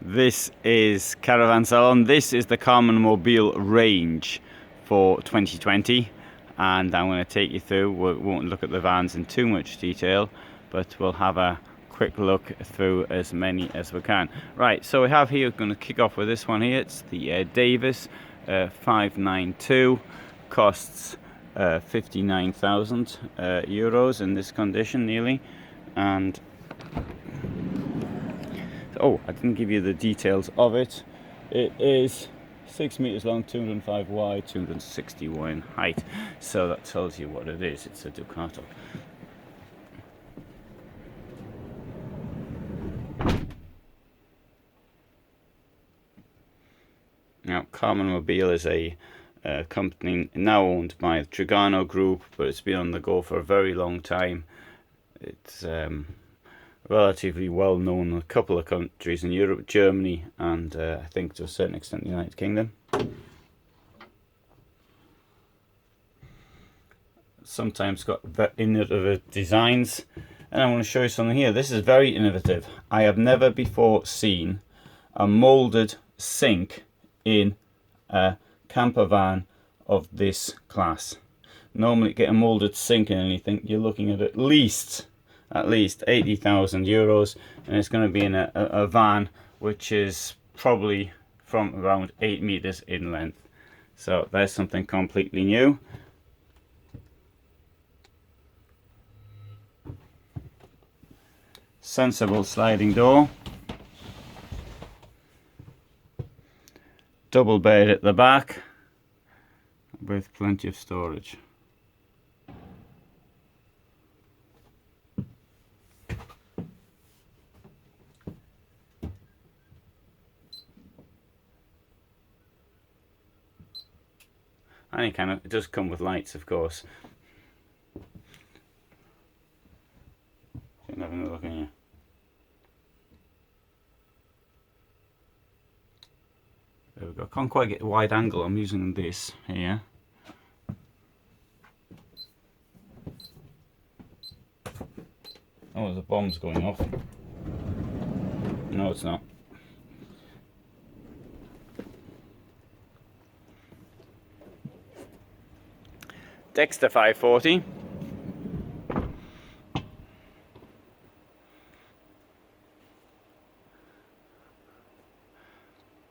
This is Caravan Salon. This is the Karmann Mobil range for 2020, and I'm going to take you through. We won't look at the vans in too much detail, but we'll have a quick look through as many as we can. Right, so we have here, going to kick off with this one here. It's the Davis 592, costs 59,000 euros in this condition nearly. And oh, I didn't give you the details of it. It is 6 meters long, 205 wide, 261 height. So that tells you what it is. It's a Ducato. Now, Karmann Mobil is a company now owned by the Trigano group, but it's been on the go for a very long time. It's relatively well known in a couple of countries in Europe, Germany, and I think to a certain extent the United Kingdom. Sometimes got very innovative designs, and I want to show you something here. This is very innovative. I have never before seen a molded sink in a camper van of this class. Normally, get a molded sink in anything, you're looking at least 80,000 euros, and it's going to be in a van which is probably from around 8 meters in length. So there's something completely new. Sensible sliding door, double bed at the back with plenty of storage. Any kind of, it does come with lights, of course. Have another look in here. There we go. Can't quite get a wide angle. I'm using this here. Oh, the bomb's going off. No, it's not. Dexter 540.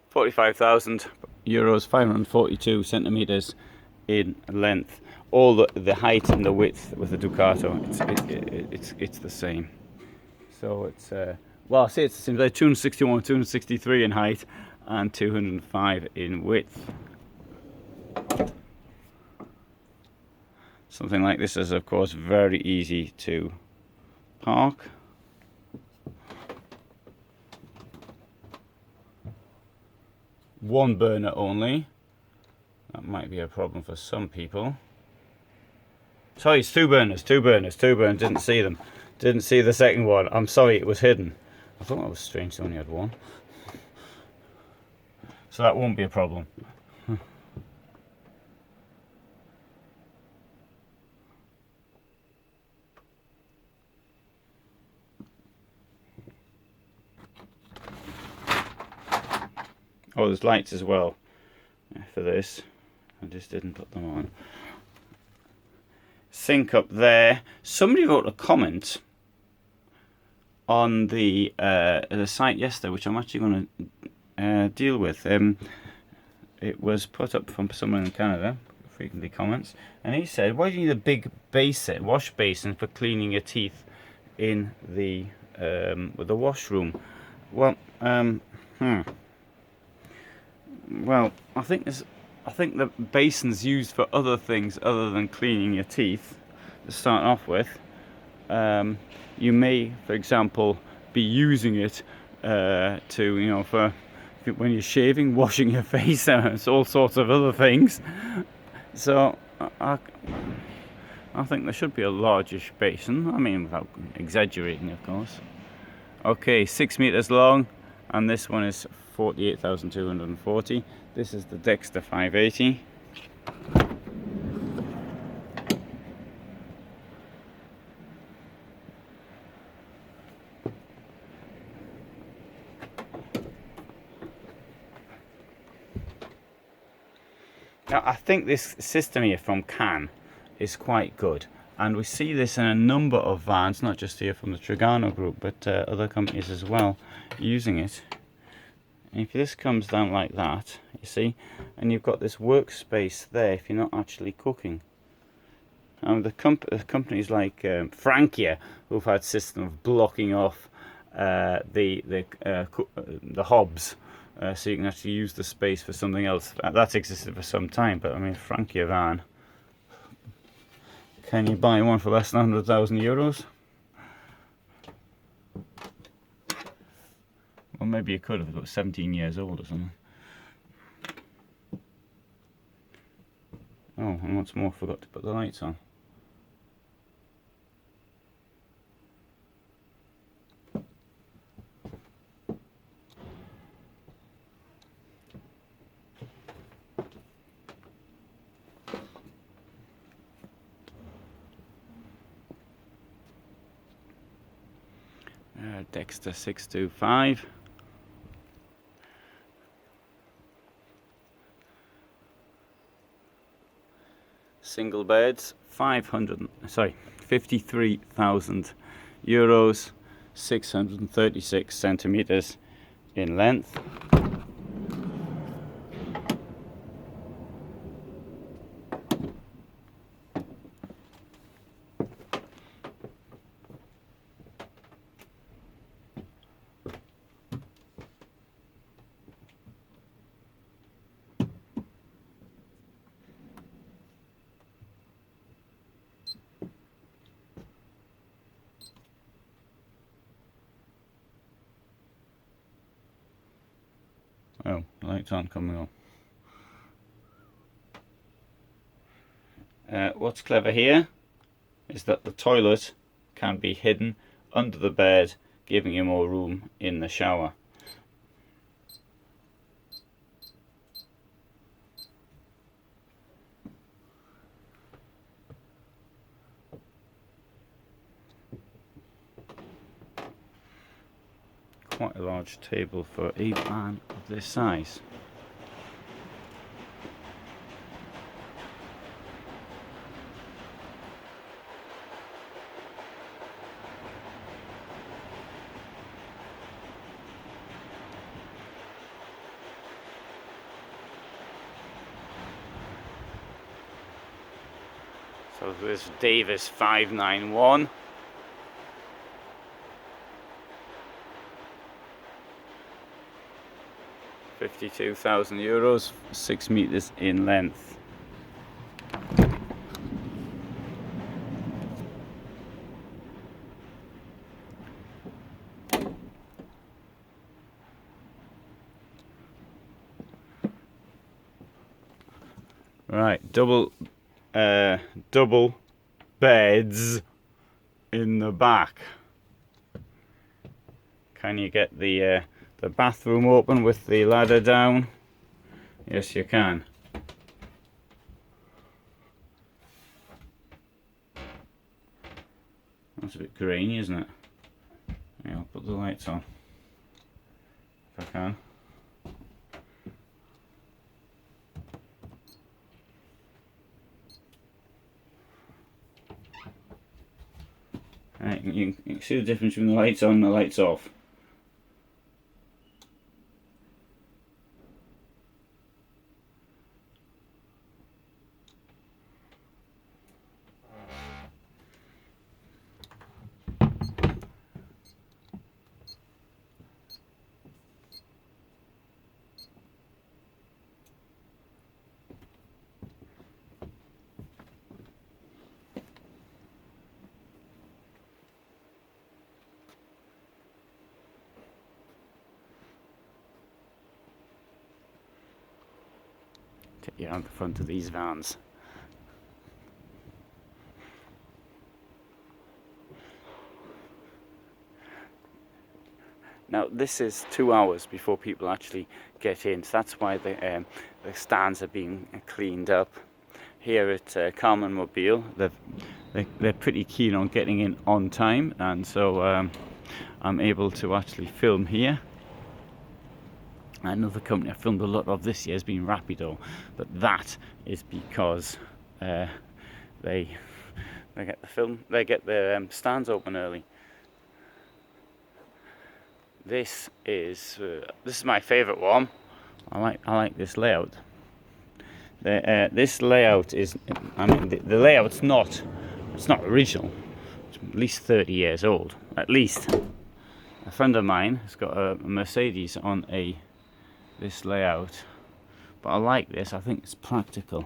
€45,000, 542 centimeters in length. All the height and the width with the Ducato, it's the same. So it's well, I say it's the same. Like 261, 263 in height, and 205 in width. Something like this is, of course, very easy to park. One burner only. That might be a problem for some people. Sorry, it's two burners. Didn't see them. Didn't see the second one. I'm sorry, it was hidden. I thought that was strange, they only had one. So that won't be a problem. Oh, there's lights as well for this. I just didn't put them on. Sink up there. Somebody wrote a comment on the site yesterday, which I'm actually going to deal with. It was put up from someone in Canada, frequently comments, and he said, "Why do you need a big basin, wash basin for cleaning your teeth in the with the washroom?" Well, Well, I think the basin's used for other things other than cleaning your teeth. To start off with, you may, for example, be using it to, for when you're shaving, washing your face, and all sorts of other things. So I think there should be a largish basin. I mean, without exaggerating, of course. Okay, 6 meters long, and this one is 48,240. This is the Dexter 580. Now, I think this system here from Cannes is quite good, and we see this in a number of vans, not just here from the Trigano group, but other companies as well using it. And if this comes down like that, you see, and you've got this workspace there if you're not actually cooking. And the companies like Francia, who've had system of blocking off the hobs, so you can actually use the space for something else. That's existed for some time, but I mean, Francia van, can you buy one for less than 100,000 euros? Well, maybe you could if it was 17 years old or something. Oh, and what's more, forgot to put the lights on. Dexter 625. Single beds, 53,000 euros, 636 centimeters in length. Oh, the lights aren't coming on. What's clever here is that the toilet can be hidden under the bed, giving you more room in the shower. Quite a large table for a van of this size. So this Davis 591. €52,000, 6 meters in length. Right, double beds in the back. Can you get the bathroom open with the ladder down? Yes, you can. That's a bit grainy, isn't it? Yeah, I'll put the lights on if I can. Right, you can see the difference between the lights on and the lights off. Take you around the front of these vans. Now this is 2 hours before people actually get in, so that's why the stands are being cleaned up. Here at Karmann Mobil, they're pretty keen on getting in on time, and so I'm able to actually film here. Another company I filmed a lot of this year has been Rapido, but that is because they get their stands open early. This is my favourite one. I like this layout. This layout is, the layout's not original. It's at least 30 years old, at least. A friend of mine has got a Mercedes on this layout, but I like this. I think it's practical.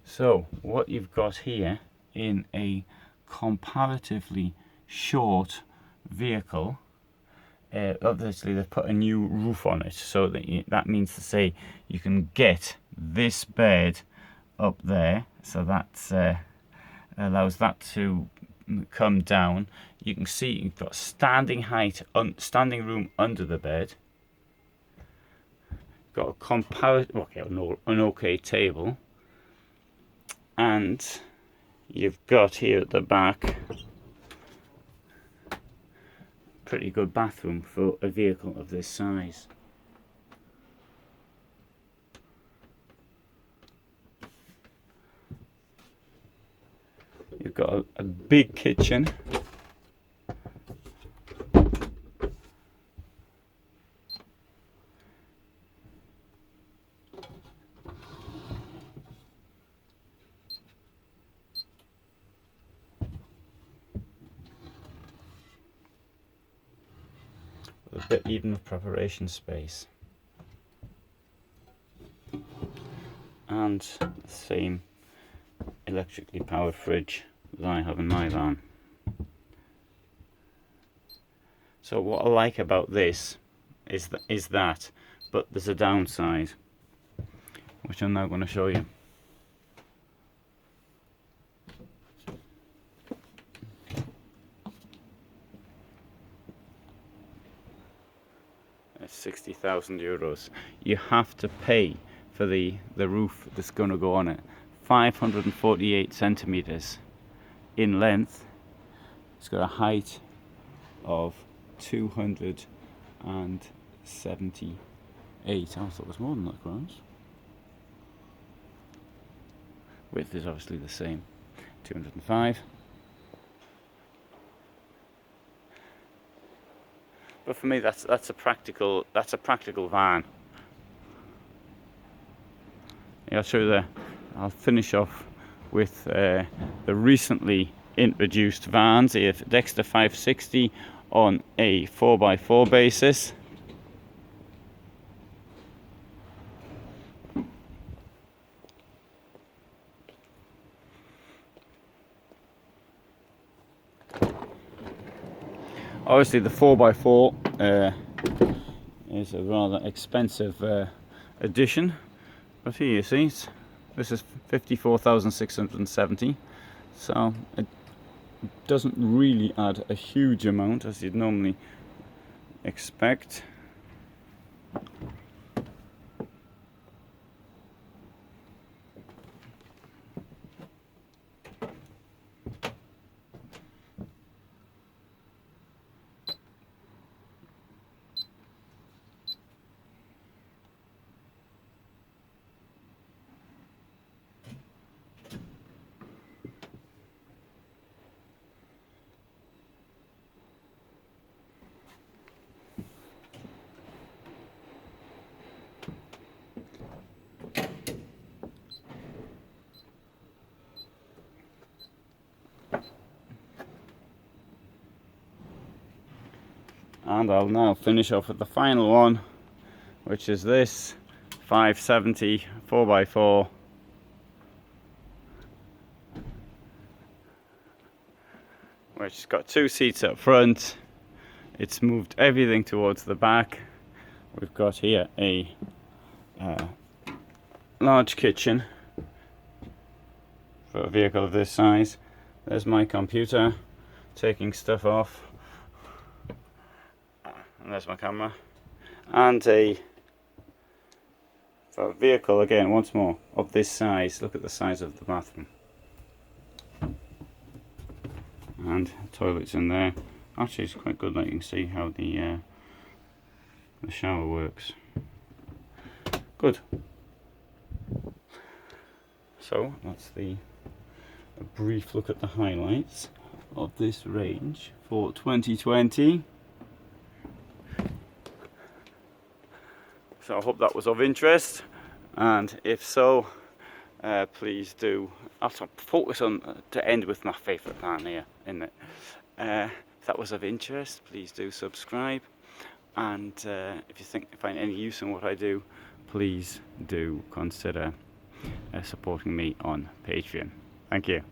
So what you've got here in a comparatively short vehicle, obviously they've put a new roof on it, so that means to say you can get this bed up there, so that allows that to come down. You can see you've got standing height, standing room under the bed. Got an okay table, and you've got here at the back pretty good bathroom for a vehicle of this size. You've got a big kitchen. A bit even of preparation space. And the same electrically powered fridge that I have in my van. So what I like about this is that, but there's a downside, which I'm now going to show you. 60,000 euros. You have to pay for the roof that's going to go on it. 548 centimeters in length. It's got a height of 278. I thought it was more than that, grounds. Width is obviously the same, 205. But for me, that's a practical van. Yeah, I'll finish off with the recently introduced vans, the Dexter 560 on a 4x4 basis. Obviously the 4x4 is a rather expensive addition, but here you see this is 54,670, so it doesn't really add a huge amount as you'd normally expect. And I'll now finish off with the final one, which is this 570 4x4. Which has got 2 seats up front. It's moved everything towards the back. We've got here a large kitchen for a vehicle of this size. There's my computer taking stuff off. And there's my camera. And for a vehicle, again, once more, of this size, look at the size of the bathroom. and toilets in there. Actually, it's quite good that you can see how the shower works. Good. So that's a brief look at the highlights of this range for 2020. So I hope that was of interest, and if so, please do. I'll focus on to end with my favourite van here, isn't it? If that was of interest, please do subscribe, and if you find any use in what I do, please do consider supporting me on Patreon. Thank you.